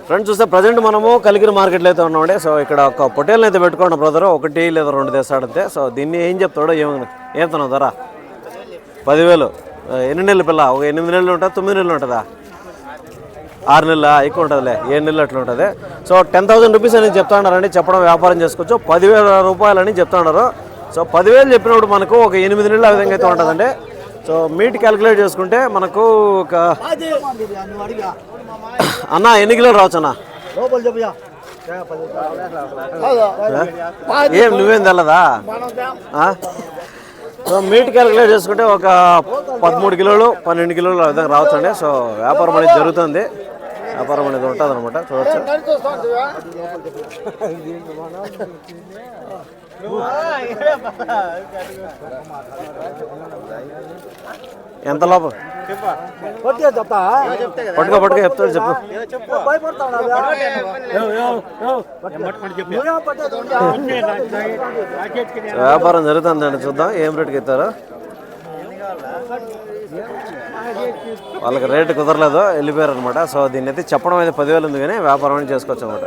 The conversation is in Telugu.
ఫ్రెండ్స్ చూస్తే ప్రజెంట్ మనము కలిగిరి మార్కెట్లో అయితే ఉన్నామండి. సో ఇక్కడ ఒక పొటేల్ని అయితే పెట్టుకోండి బ్రదర్, 1 లేదా 2 తెస్తాడంతే. సో దీన్ని ఏం చెప్తాడో ఏమవుతున్నావు ధర 10,000. ఎన్ని నెలలు పిల్ల? ఒక 8 నెలలు ఉంటుందా, 9 నెలలు ఉంటుందా, 6 నెలల ఎక్కువ ఉంటుందిలే, 7 నెలలు అట్లా ఉంటుంది. సో 10,000 రూపీస్ అని చెప్తాడారండి. చెప్పడం వ్యాపారం చేసుకోవచ్చు. 10,000 రూపాయలని చెప్తున్నారు. సో 10,000 చెప్పినప్పుడు మనకు ఒక 8 నెలలు ఆ విధంగా అయితే ఉంటుందండి. సో మీట్ క్యాలిక్యులేట్ చేసుకుంటే మనకు ఒక అన్న ఎన్ని కిలోలు రావచ్చు అన్న? ఏం నువ్వేం తెల్లదా? సో మీట్ క్యాలిక్యులేట్ చేసుకుంటే ఒక 13 కిలోలు 12 కిలోలు ఆ విధంగా రావచ్చండి. సో వ్యాపారం అనేది జరుగుతుంది, వ్యాపారం అనేది ఉంటుంది అనమాట. చూడవచ్చు. ఎంత లోపల పట్టుకో చెప్తాడు చెప్పు. వ్యాపారం జరుగుతుందండి, చూద్దాం ఏం రేటుకి ఇస్తారో. వాళ్ళకి రేటు కుదరలేదు, వెళ్ళిపోయారు అనమాట. సో దీన్ని అయితే చెప్పడం అయితే 10,000 ఉంది, కానీ వ్యాపారం చేసుకోవచ్చు అనమాట.